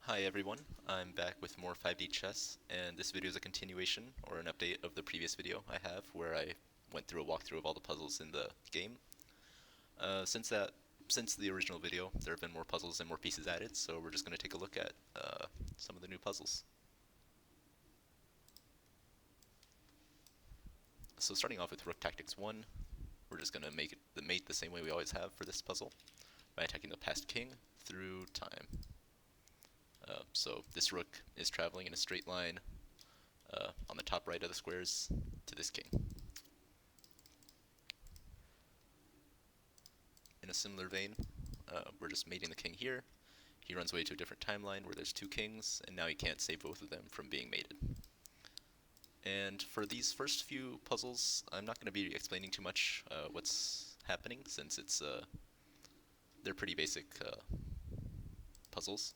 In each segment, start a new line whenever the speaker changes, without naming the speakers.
Hi everyone, I'm back with more 5D chess, and this video is a continuation or an update of the previous video I have where I went through a walkthrough of all the puzzles in the game. Since the original video, there have been more puzzles and more pieces added, so we're just going to take a look at some of the new puzzles. So starting off with Rook Tactics 1, we're just going to make the mate the same way we always have for this puzzle, by attacking the passed king through time. So this rook is traveling in a straight line on the top right of the squares to this king. In a similar vein, we're just mating the king here. He runs away to a different timeline where there's two kings, and now he can't save both of them from being mated. And for these first few puzzles, I'm not going to be explaining too much what's happening, since they're pretty basic puzzles.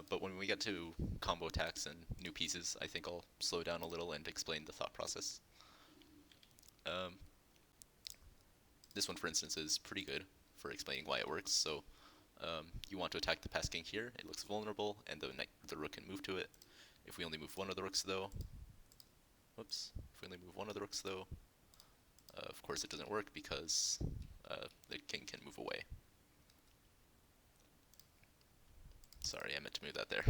But when we get to combo attacks and new pieces, I think I'll slow down a little and explain the thought process. This one, for instance, is pretty good for explaining why it works. So you want to attack the passed king here. It looks vulnerable, and the rook can move to it. If we only move one of the rooks, though, of course it doesn't work because the king can move away. Sorry, I meant to move that there.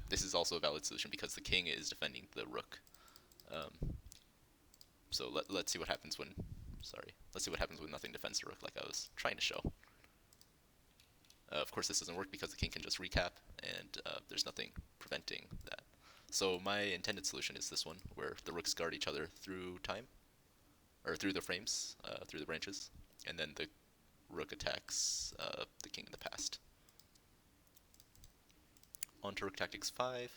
This is also a valid solution because the king is defending the rook. So let's see what happens when. Let's see what happens when nothing defends the rook, like I was trying to show. Of course, this doesn't work because the king can just recap, and there's nothing preventing that. So my intended solution is this one, where the rooks guard each other through time, or through the frames, through the branches, and then the rook attacks the king in the past. On to Rook Tactics 5.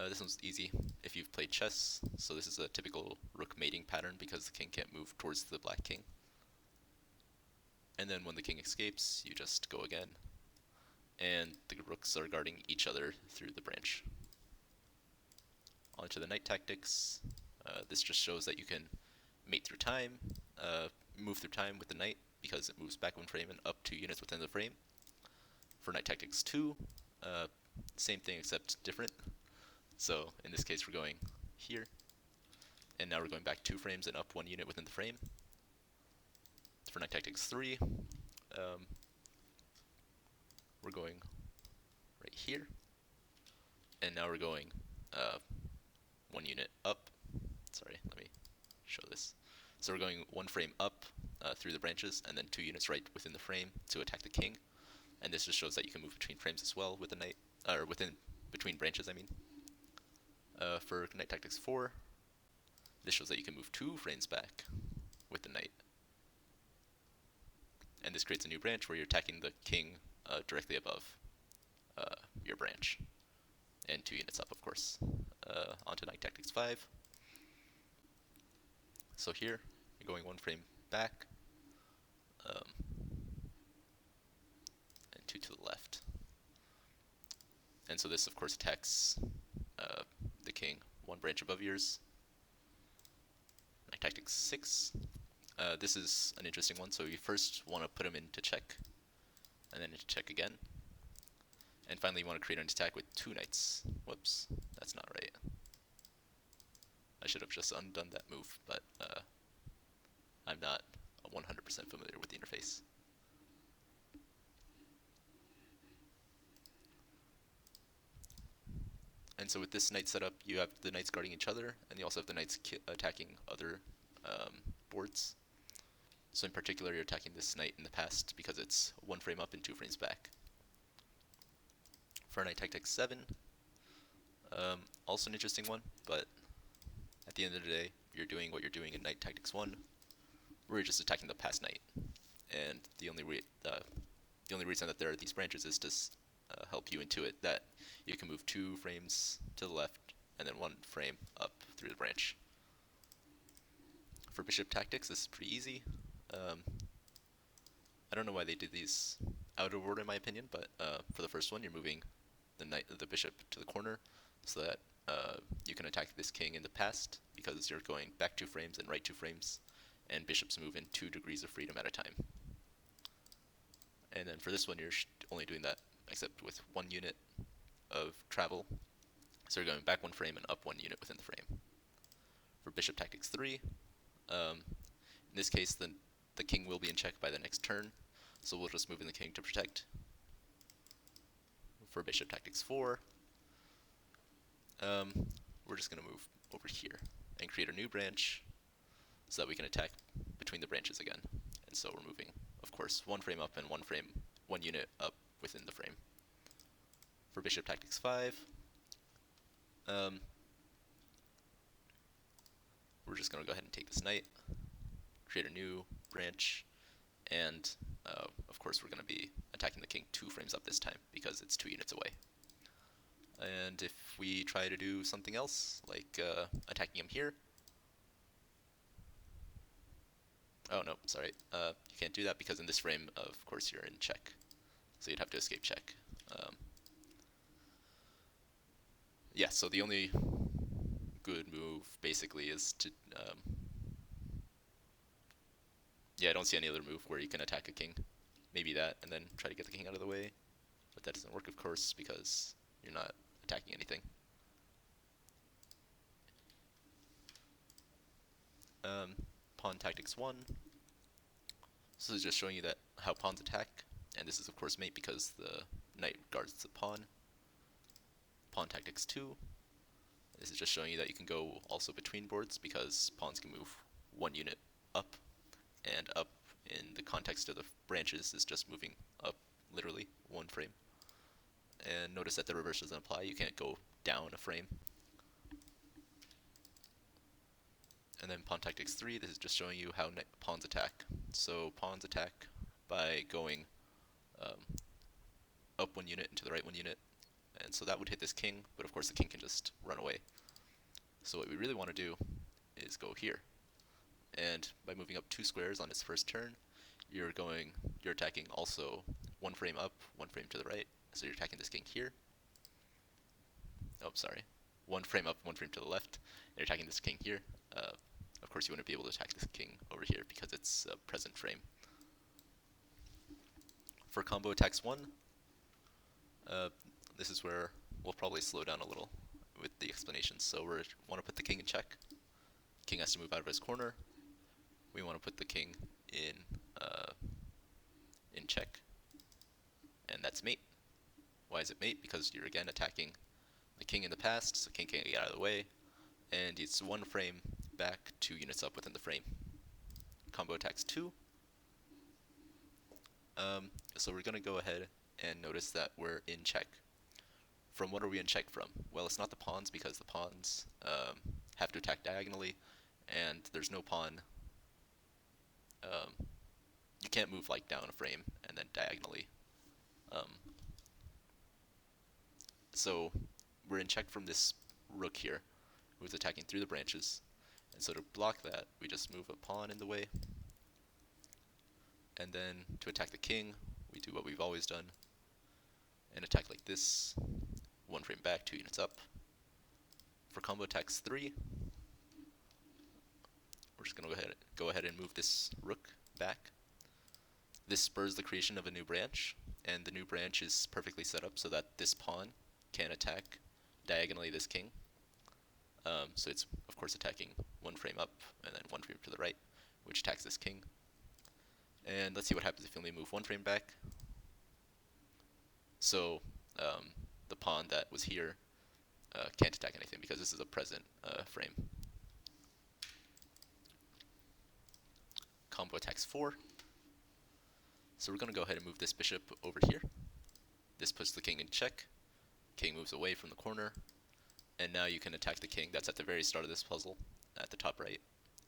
This one's easy if you've played chess, so this is a typical rook mating pattern because the king can't move towards the black king. And then when the king escapes, you just go again, and the rooks are guarding each other through the branch. On to the knight tactics. This just shows that you can mate through time, move through time with the knight because it moves back one frame and up 2 units within the frame. For knight tactics 2, same thing except different. So in this case we're going here, and now we're going back 2 frames and up 1 unit within the frame. For knight tactics 3, we're going right here, and now we're going 1 unit up. Sorry, let me show this. So we're going 1 frame up through the branches, and then 2 units right within the frame to attack the king. And this just shows that you can move between frames as well with the knight, or between branches, I mean. For knight tactics 4, this shows that you can move 2 frames back with the knight. And this creates a new branch where you're attacking the king directly above your branch, and 2 units up, of course. On to knight tactics 5. So here, you're going 1 frame back, and 2 to the left. And so this, of course, attacks the king 1 branch above yours. Knight tactics 6. This is an interesting one, so you first want to put him into check, and then into check again. And finally you want to create an attack with 2 knights. Whoops, that's not right. I should have just undone that move, but I'm not 100% familiar with the interface. And so with this knight setup, you have the knights guarding each other, and you also have the knights attacking other boards. So in particular, you're attacking this knight in the past because it's 1 frame up and 2 frames back. For knight tactics 7, also an interesting one, but at the end of the day, you're doing what you're doing in knight tactics 1, where you're just attacking the passed knight. And the only reason that there are these branches is to help you intuit that you can move 2 frames to the left and then 1 frame up through the branch. For bishop tactics, this is pretty easy. I don't know why they did these out of order in my opinion, but for the first one, you're moving the bishop to the corner so that you can attack this king in the past because you're going back 2 frames and right 2 frames, and bishops move in 2 degrees of freedom at a time. And then for this one, you're only doing that except with 1 unit of travel. So you're going back 1 frame and up 1 unit within the frame. For Bishop Tactics 3, in this case, the king will be in check by the next turn, so we'll just move in the king to protect. For Bishop Tactics 4, we're just going to move over here and create a new branch so that we can attack between the branches again. And so we're moving, of course, 1 frame up and 1 unit up within the frame. For Bishop Tactics 5, we're just going to go ahead and take this knight, create a new branch, and of course we're going to be attacking the king 2 frames up this time because it's 2 units away. And if we try to do something else, like attacking him here, oh no, sorry, you can't do that because in this frame, of course, you're in check, so you'd have to escape check. Yeah, so the only good move basically is to yeah, I don't see any other move where you can attack a king. Maybe that, and then try to get the king out of the way. But that doesn't work, of course, because you're not attacking anything. Pawn Tactics 1. So this is just showing you that how pawns attack, and this is of course mate because the knight guards the pawn. Pawn Tactics 2. This is just showing you that you can go also between boards because pawns can move 1 unit up, and up in the context of the branches is just moving up literally 1 frame. And notice that the reverse doesn't apply, you can't go down a frame. And then Pawn Tactics 3, this is just showing you how pawns attack. So pawns attack by going up 1 unit and to the right 1 unit, and so that would hit this king, but of course the king can just run away. So what we really want to do is go here, and by moving up 2 squares on its first turn, you're attacking also 1 frame up, 1 frame to the right. So you're attacking this king here. Oh, sorry. 1 frame up, 1 frame to the left. And you're attacking this king here. Of course, you wouldn't be able to attack this king over here because it's a present frame. For Combo Attacks 1, this is where we'll probably slow down a little with the explanations. So we want to put the king in check. King has to move out of his corner. We want to put the king in check, and that's mate. Why is it mate? Because you're again attacking the king in the past, so king can't get out of the way, and it's 1 frame back, 2 units up within the frame. Combo Attacks 2. So we're going to go ahead and notice that we're in check. From what are we in check from? Well, it's not the pawns because the pawns have to attack diagonally, and there's no pawn. You can't move like down a frame and then diagonally. So we're in check from this rook here, who's attacking through the branches. And so to block that, we just move a pawn in the way. And then to attack the king, we do what we've always done and attack like this. 1 frame back, 2 units up. For Combo Attacks 3, we're just going to go ahead and move this rook back. This spurs the creation of a new branch, and the new branch is perfectly set up so that this pawn can attack diagonally this king. So it's of course attacking 1 frame up and then 1 frame to the right, which attacks this king. And let's see what happens if you only move 1 frame back. So the pawn that was here can't attack anything because this is a present frame. Combo Attacks 4. So we're going to go ahead and move this bishop over here. This puts the king in check. King moves away from the corner. And now you can attack the king. That's at the very start of this puzzle, at the top right.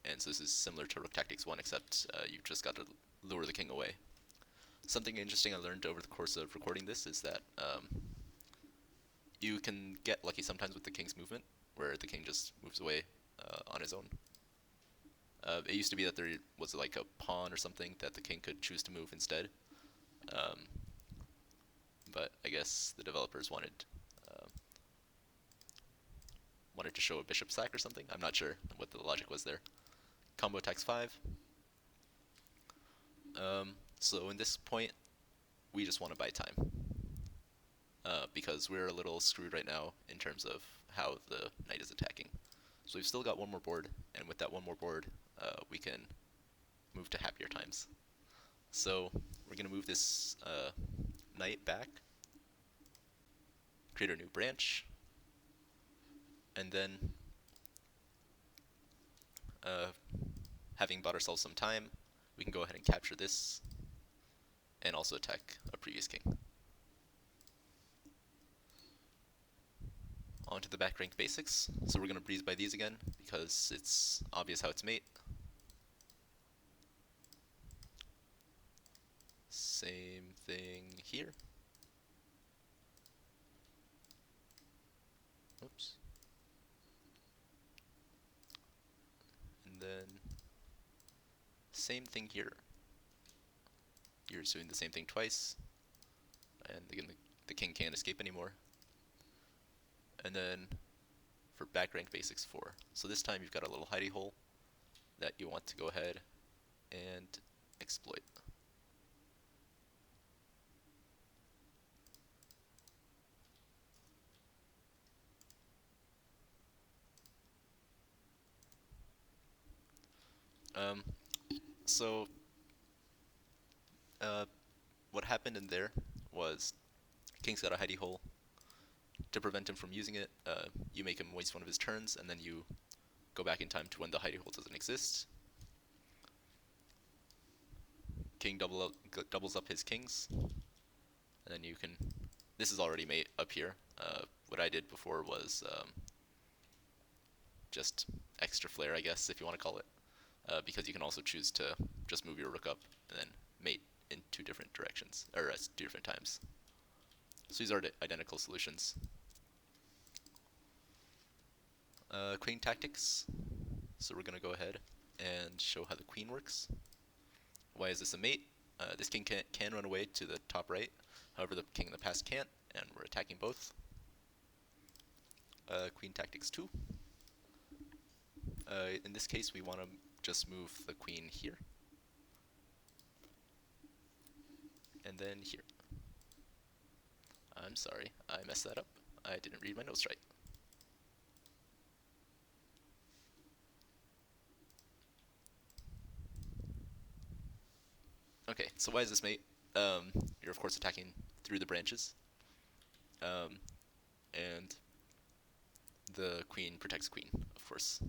And so this is similar to Rook Tactics 1, except you've just got to lure the king away. Something interesting I learned over the course of recording this is that you can get lucky sometimes with the king's movement, where the king just moves away on his own. It used to be that there was like a pawn or something that the king could choose to move instead. But I guess the developers wanted to show a bishop sack or something. I'm not sure what the logic was there. Combo Attacks 5. So in this point, we just want to buy time. Because we're a little screwed right now in terms of how the knight is attacking. So we've still got one more board, and with that one more board, we can move to happier times. So we're going to move this knight back, create a new branch, and then having bought ourselves some time, we can go ahead and capture this and also attack a previous king. On to the backrank basics. So we're going to breeze by these again because it's obvious how it's made. Same thing here. Oops. And then same thing here. You're doing the same thing twice, and again the king can't escape anymore. And then for backrank basics 4. So this time you've got a little hidey hole that you want to go ahead and exploit. So what happened in there was king's got a hidey hole. To prevent him from using it, you make him waste one of his turns, and then you go back in time to when the hidey hole doesn't exist. King doubles up his kings, and then you can. This is already made up here. What I did before was just extra flair, I guess, if you want to call it, because you can also choose to just move your rook up and then mate in 2 different directions, or 2 different times. So these are identical solutions. Queen tactics. So we're going to go ahead and show how the queen works. Why is this a mate? This king can run away to the top right, however the king in the past can't, and we're attacking both. Queen tactics 2. In this case, we want to just move the queen here, and then here. I'm sorry, I messed that up. I didn't read my notes right. Okay, so why is this mate? You're of course attacking through the branches, and the queen protects queen, of course.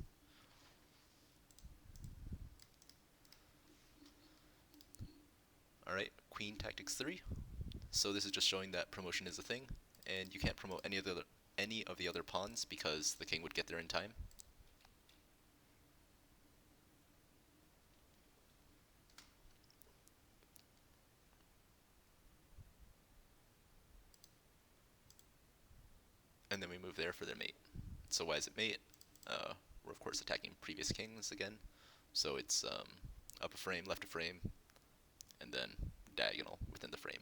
Alright, queen tactics 3. So this is just showing that promotion is a thing, and you can't promote any of the other pawns because the king would get there in time. And then we move there for their mate. So why is it mate? We're of course attacking previous kings again. So it's up a frame, left a frame, and then diagonal within the frame.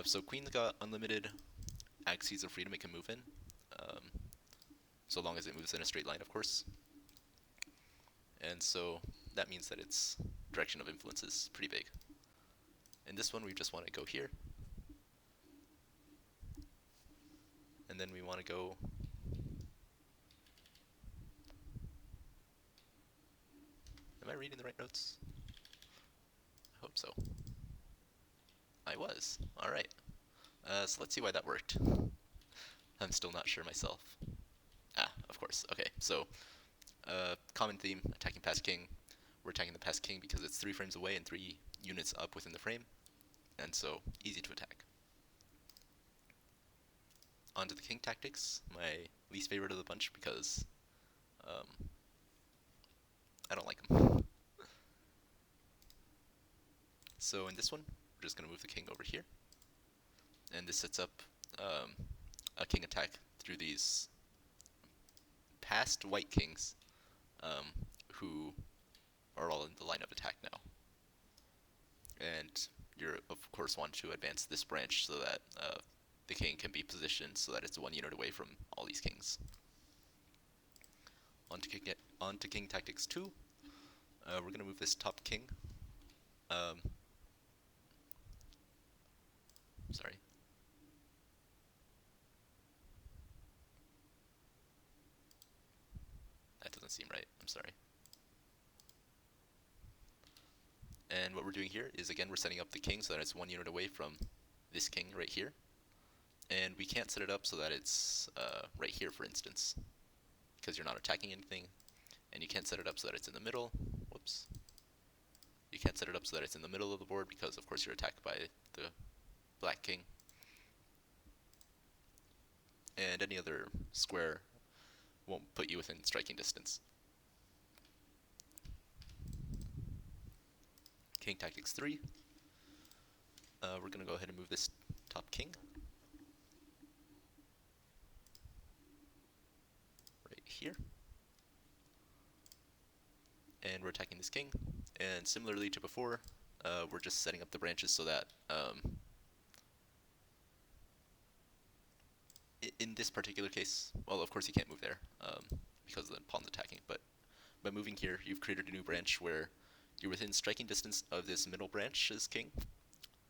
So queen's got unlimited axes of freedom it can move in, so long as it moves in a straight line, of course. And so that means that its direction of influence is pretty big. In this one, we just want to go here. And then we want to go Am I reading the right notes? I hope so. I was. Alright. So let's see why that worked. I'm still not sure myself. Ah, of course. Okay, so common theme, attacking past king. We're attacking the past king because it's 3 frames away and 3 units up within the frame, and so easy to attack. On to the king tactics, my least favorite of the bunch because I don't like them. So in this one, we're just going to move the king over here, and this sets up a king attack through these past white kings who are all in the line of attack now. And you're of course want to advance this branch so that the king can be positioned so that it's 1 unit away from all these kings. On to king tactics 2. We're going to move this top king. seem right. I'm sorry. And what we're doing here is, again, we're setting up the king so that it's 1 unit away from this king right here. And we can't set it up so that it's right here, for instance, because you're not attacking anything. And you can't set it up so that it's in the middle. Whoops. You can't set it up so that it's in the middle of the board because, of course, you're attacked by the black king. And any other square won't put you within striking distance. King Tactics 3. We're going to go ahead and move this top king right here. And we're attacking this king. And similarly to before, we're just setting up the branches so that in this particular case, well, of course you can't move there because the pawn's attacking, but by moving here, you've created a new branch where you're within striking distance of this middle branch's king,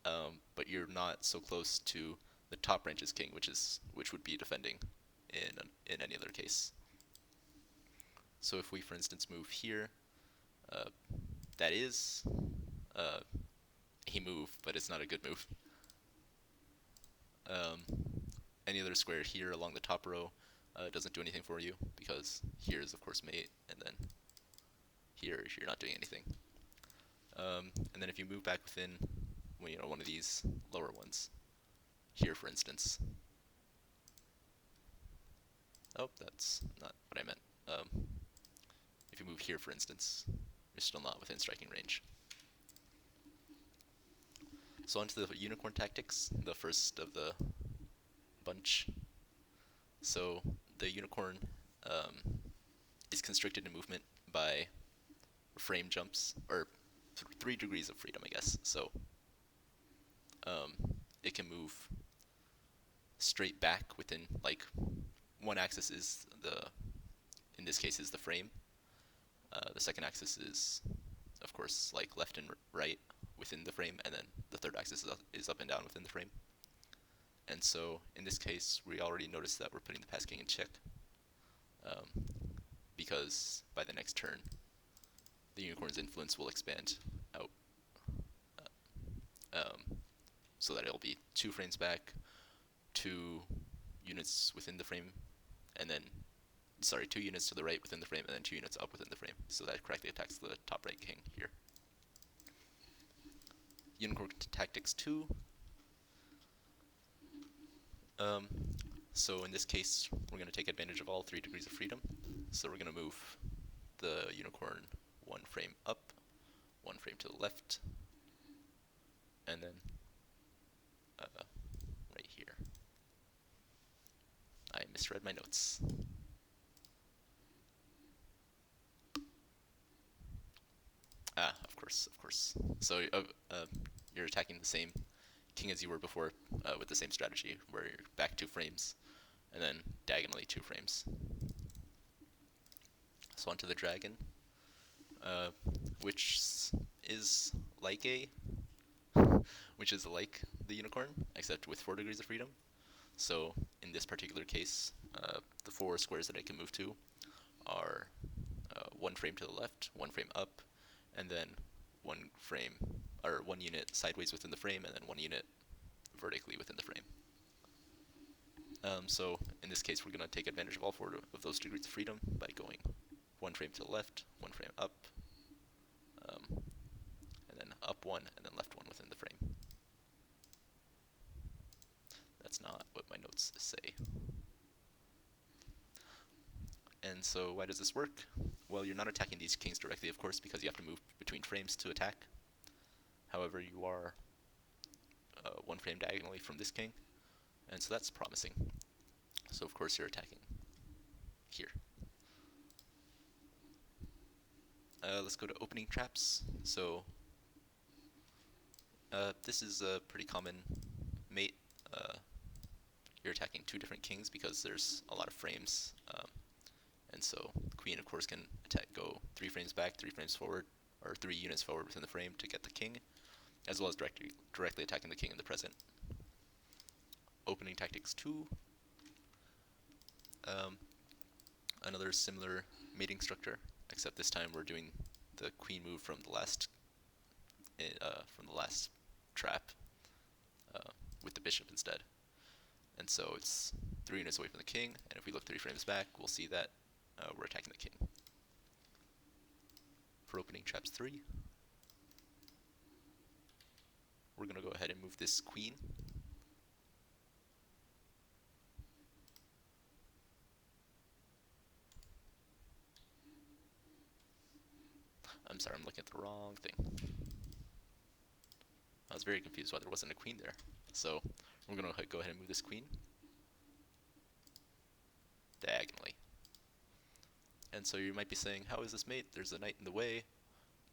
but you're not so close to the top branch's king, which would be defending in any other case. So if we, for instance, move here, that is a move, but it's not a good move. Any other square here along the top row doesn't do anything for you because here is, of course, mate, and then here you're not doing anything. And then if you move back within, well, one of these lower ones, here, for instance. Oh, that's not what I meant. If you move here, for instance, you're still not within striking range. So onto the unicorn tactics, the first of the bunch. So the unicorn is constricted in movement by frame jumps, or 3 degrees of freedom, I guess. So it can move straight back within, like, one axis is in this case is the frame. The second axis is, of course, like left and right within the frame, and then the third axis is up and down within the frame. And so in this case, we already noticed that we're putting the pass king in check, because by the next turn, the unicorn's influence will expand out, so that it'll be 2 frames back, 2 units within the frame, and then, sorry, 2 units to the right within the frame, and then 2 units up within the frame. So that correctly attacks the top right king here. Unicorn Tactics 2. So in this case, we're going to take advantage of all 3 degrees of freedom. So we're going to move the unicorn 1 frame up, 1 frame to the left, and then right here. I misread my notes. Of course. So you're attacking the same king as you were before with the same strategy, where you're back 2 frames, and then diagonally 2 frames. So onto the dragon, which is like the unicorn, except with 4 degrees of freedom. So in this particular case, the 4 squares that I can move to are 1 frame to the left, 1 frame up, and then 1 frame, or 1 unit sideways within the frame, and then 1 unit vertically within the frame. So in this case, we're going to take advantage of all 4 of those degrees of freedom by going 1 frame to the left, 1 frame up, and then up 1, and then left 1 within the frame. That's not what my notes say. And so why does this work? Well, you're not attacking these kings directly, of course, because you have to move between frames to attack. However, you are 1 frame diagonally from this king, and so that's promising. So of course you're attacking here. Let's go to opening traps. So this is a pretty common mate. You're attacking 2 different kings because there's a lot of frames. And so queen, of course, can go 3 frames back, 3 frames forward, or 3 units forward within the frame to get the king, as well as directly attacking the king in the present. Opening Tactics 2. Another similar mating structure, except this time we're doing the queen move from the last trap with the bishop instead. And so it's 3 units away from the king, and if we look 3 frames back, we'll see that we're attacking the king. For opening traps 3, we're going to go ahead and move this queen. I'm sorry, I'm looking at the wrong thing. I was very confused why there wasn't a queen there. So we're going to go ahead and move this queen diagonally. And so you might be saying, how is this mate? There's a knight in the way.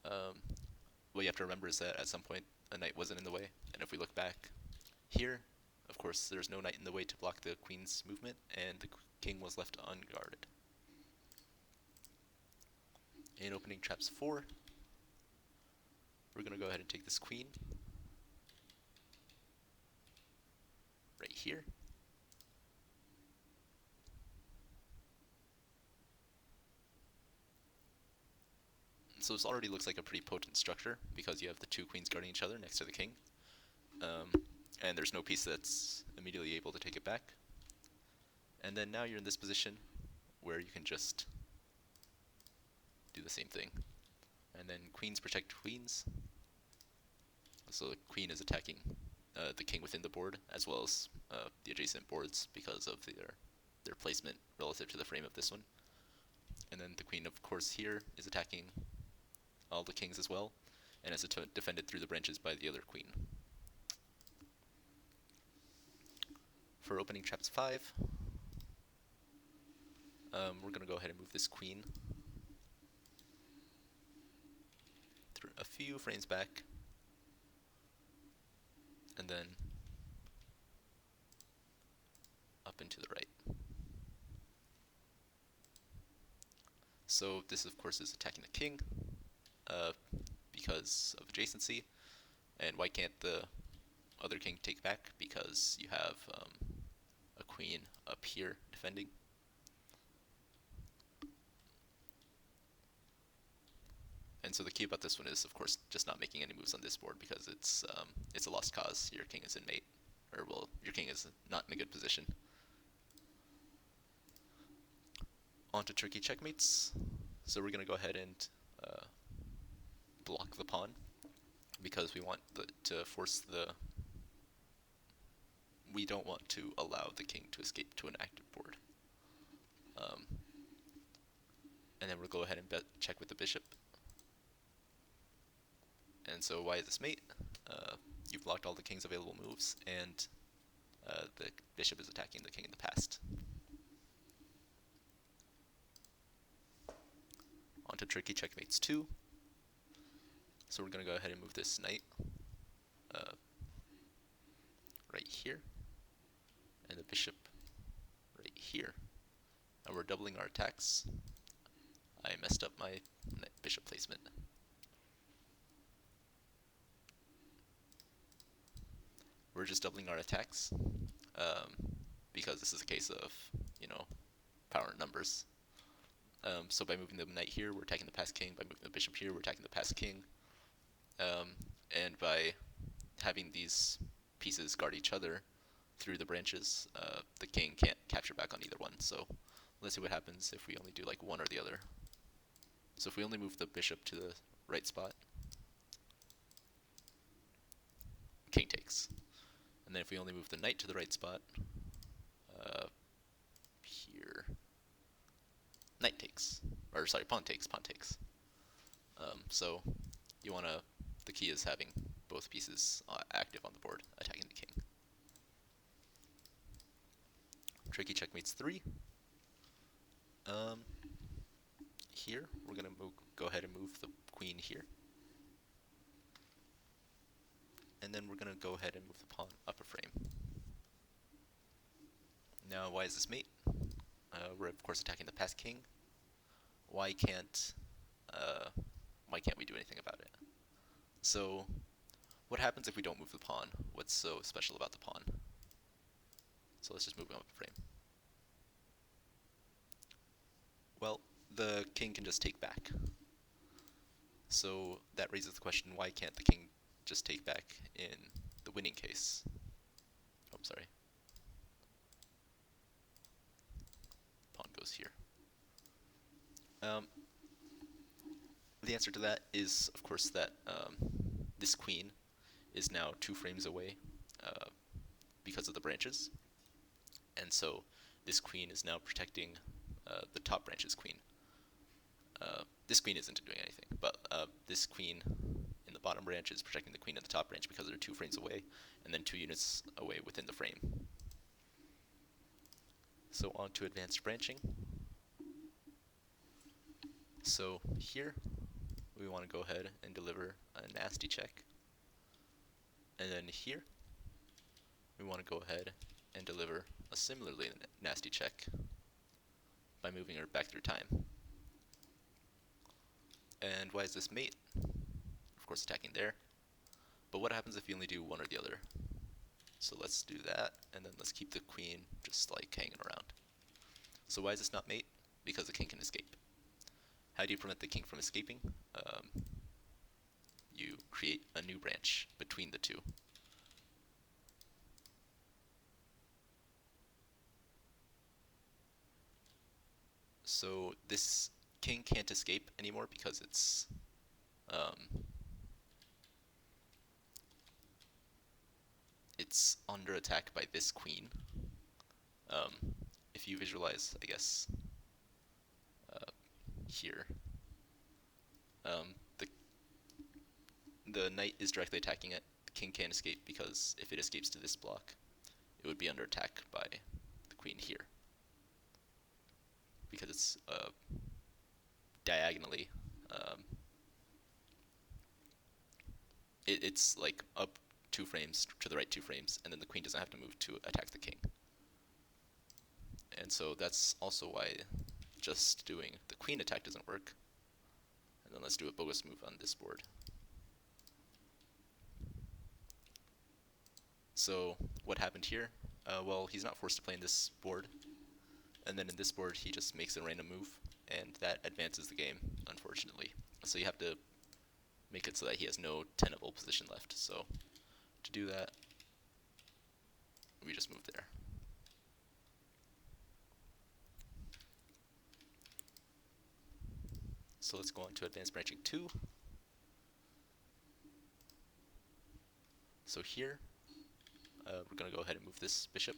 What you have to remember is that at some point a knight wasn't in the way. And if we look back here, of course there's no knight in the way to block the queen's movement, and the king was left unguarded. In opening traps 4, we're going to go ahead and take this queen right here. So this already looks like a pretty potent structure because you have the 2 queens guarding each other next to the king. And there's no piece that's immediately able to take it back. And then now you're in this position where you can just do the same thing. And then queens protect queens. So the queen is attacking the king within the board, as well as the adjacent boards because of their placement relative to the frame of this one. And then the queen, of course, here is attacking all the kings as well, and is defended through the branches by the other queen. For opening traps 5, we're going to go ahead and move this queen through a few frames back, and then up and to the right. So this, of course, is attacking the king because of adjacency. And why can't the other king take back? Because you have a queen up here defending. And so the key about this one is, of course, just not making any moves on this board because it's a lost cause. Your king is in mate, or well, your king is not in a good position. On to tricky checkmates. So we're going to go ahead and block the pawn because we want to force the. We don't want to allow the king to escape to an active board. And then we'll go ahead and check with the bishop. And so why is this mate? You've blocked all the king's available moves, and the bishop is attacking the king in the past. On to tricky checkmates 2. So we're going to go ahead and move this knight right here, and the bishop right here. And we're doubling our attacks. I messed up my bishop placement. We're just doubling our attacks because this is a case of, power in numbers. So by moving the knight here, we're attacking the passed king. By moving the bishop here, we're attacking the passed king. And by having these pieces guard each other through the branches, the king can't capture back on either one. So let's see what happens if we only do like one or the other. So if we only move the bishop to the right spot, king takes. And then if we only move the knight to the right spot, here, knight takes. Or sorry, pawn takes, pawn takes. So you want to, the key is having both pieces active on the board, attacking the king. Tricky checkmates 3. Here, we're going to go ahead and move the queen here. And then we're going to go ahead and move the pawn up a frame. Now, why is this mate? We're of course attacking the passed king. Why can't we do anything about it? So, what happens if we don't move the pawn? What's so special about the pawn? So let's just move him up a frame. Well, the king can just take back. So that raises the question, why can't the king just take back in the winning case? Oh, sorry. Pawn goes here. The answer to that is, of course, that this queen is now 2 frames away because of the branches. And so this queen is now protecting the top branch's queen. This queen isn't doing anything, but this queen in the bottom branch is protecting the queen in the top branch because they're 2 frames away, and then 2 units away within the frame. So on to advanced branching. So here, we want to go ahead and deliver a nasty check. And then here, we want to go ahead and deliver a similarly nasty check by moving her back through time. And why is this mate? Of course, attacking there. But what happens if you only do one or the other? So let's do that, and then let's keep the queen just like hanging around. So why is this not mate? Because the king can escape. How do you prevent the king from escaping? You create a new branch between the two. So this king can't escape anymore because it's under attack by this queen. If you visualize, I guess, here, the knight is directly attacking it. The king can't escape because if it escapes to this block, it would be under attack by the queen here. Because it's diagonally, it's like up 2 frames, to the right 2 frames, and then the queen doesn't have to move to attack the king. And so that's also why just doing the queen attack doesn't work. And then let's do a bogus move on this board. So what happened here? Well, he's not forced to play in this board. And then in this board, he just makes a random move, and that advances the game, unfortunately. So you have to make it so that he has no tenable position left. So to do that, we just move there. So let's go on to advanced branching 2. So here, we're going to go ahead and move this bishop.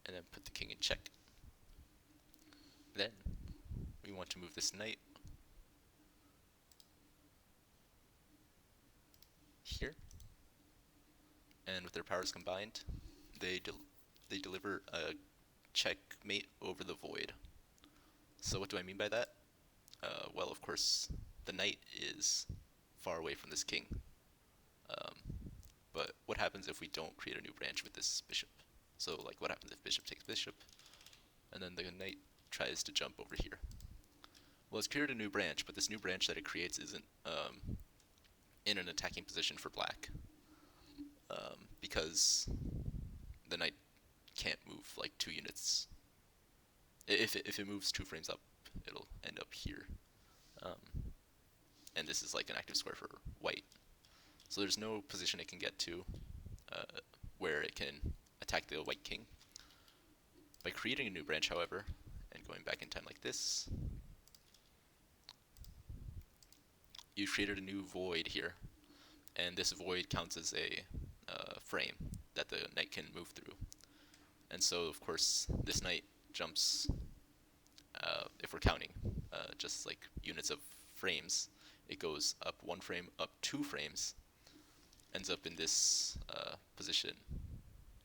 And then put the king in check. Then we want to move this knight here. And with their powers combined, they deliver a checkmate over the void. So what do I mean by that? Well, of course, the knight is far away from this king. But what happens if we don't create a new branch with this bishop? So, like, what happens if bishop takes bishop, and then the knight tries to jump over here? Well, it's created a new branch, but this new branch that it creates isn't in an attacking position for black, because the knight can't move like 2 units. If it moves 2 frames up, it'll end up here. And this is like an active square for white. So there's no position it can get to where it can attack the white king. By creating a new branch, however, and going back in time like this, you created a new void here, and this void counts as a frame that the knight can move through. And so, of course, this knight jumps, if we're counting just like units of frames, it goes up 1 frame, up 2 frames, ends up in this position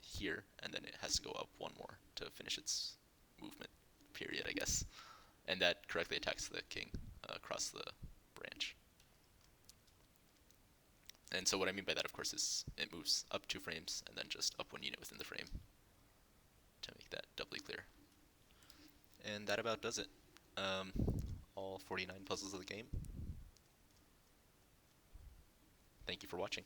here, and then it has to go up 1 more to finish its movement period, I guess. And that correctly attacks the king across the branch. And so what I mean by that, of course, is it moves up 2 frames and then just up 1 unit within the frame to make that doubly clear. And that about does it. All 49 puzzles of the game. Thank you for watching.